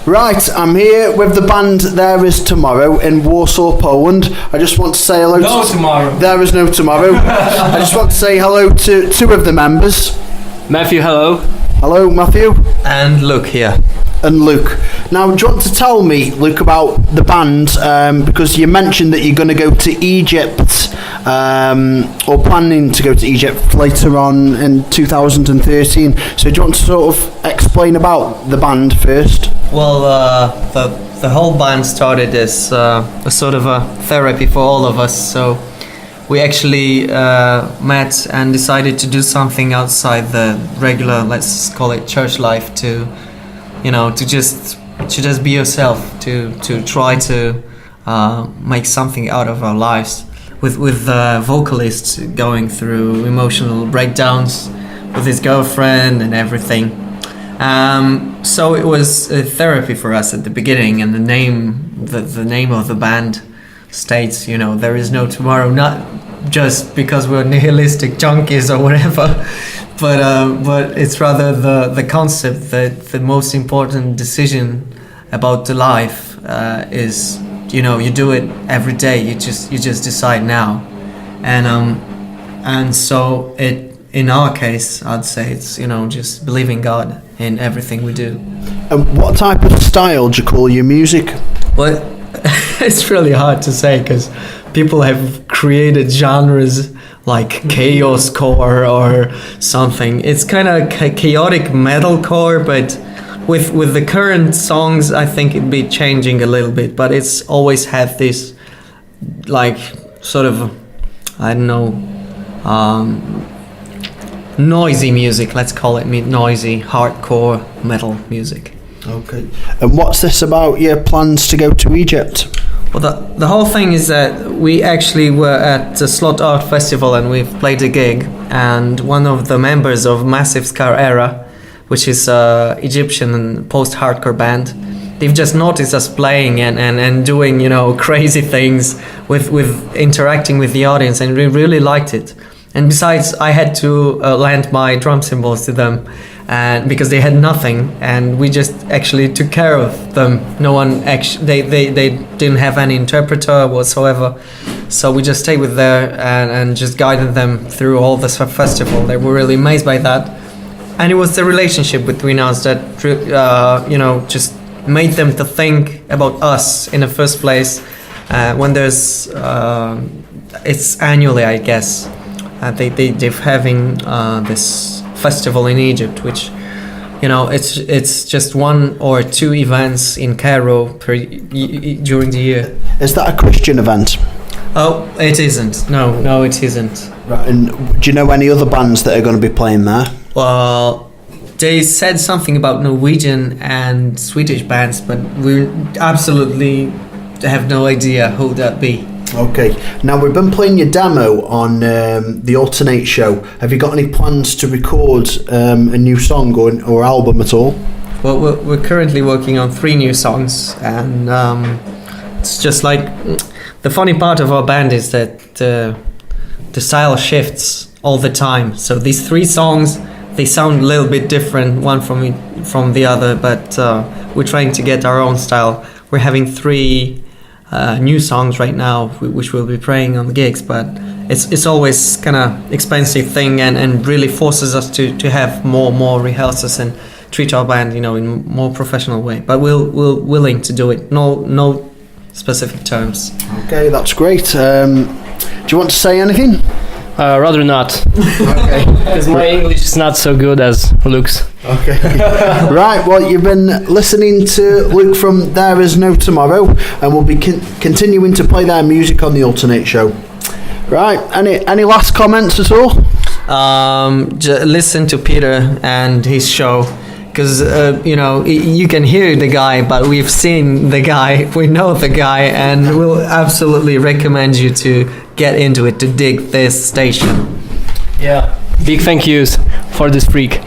Right, I'm here with the band There Is Tomorrow in Warsaw, Poland. I just want to say hello tomorrow. There is no tomorrow. I just want to say hello to two of the members. Matthew, hello. Hello, Matthew. And Luke here. And Luke. Now, do you want to tell me, Luke, about the band? Because you mentioned that you're going to go to Egypt, or planning to go to Egypt later on in 2013. So do you want to sort of explain about the band first? Well, the whole band started as a sort of a therapy for all of us. So we actually met and decided to do something outside the regular, let's call it church life, to just be yourself, to try to make something out of our lives, with the vocalist going through emotional breakdowns with his girlfriend and everything. So it was a therapy for us at the beginning, and the name of the band states, there is no tomorrow, not just because we're nihilistic junkies or whatever, but it's rather the concept that the most important decision about the life is, you do it every day. You just decide now, and so it, in our case, I'd say it's just believing God in everything we do. And what type of style do you call your music? Well, it's really hard to say because people have created genres like chaos core or something. It's kind of chaotic metalcore, but with the current songs, I think it'd be changing a little bit. But it's always had this, like, sort of, I don't know, noisy music. Let's call it noisy, hardcore metal music. Okay. And what's this about your plans to go to Egypt? Well, the whole thing is that we actually were at the Slot Art Festival and we've played a gig, and one of the members of Massive Scar Era, which is an Egyptian post-hardcore band, they've just noticed us playing and doing, crazy things with interacting with the audience, and we really liked it. And besides, I had to lend my drum cymbals to them, and because they had nothing, and we just actually took care of them. No one actually, they didn't have any interpreter whatsoever, so we just stayed with there and just guided them through all the festival. They were really amazed by that, and it was the relationship between us that just made them to think about us in the first place. When there's it's annually, I guess. They're having this festival in Egypt, which, it's just one or two events in Cairo during the year. Is that a Christian event? Oh, it isn't. No, it isn't. Right. And do you know any other bands that are going to be playing there? Well, they said something about Norwegian and Swedish bands, but we absolutely have no idea who that be. Okay. Now, we've been playing your demo on the Alternate show. Have you got any plans to record a new song or album at all? Well, we're currently working on 3 new songs, and it's just like, the funny part of our band is that the style shifts all the time. So these 3 songs, they sound a little bit different one from the other, but we're trying to get our own style. We're having 3 new songs right now, which we'll be playing on the gigs, but it's always kind of expensive thing and really forces us to have more rehearsals and treat our band, in a more professional way. But we're willing to do it. No specific terms. Okay, that's great. Do you want to say anything? Rather not. Okay. Because my English is not so good as Luke's. Okay. Right, well, you've been listening to Luke from There Is No Tomorrow, and we'll be continuing to play their music on the Alternate show. Right, any last comments at all? Listen to Peter and his show, because you can hear the guy, but we've seen the guy, we know the guy, and we'll absolutely recommend you to get into it, to dig this station. Yeah, big thank yous for this freak.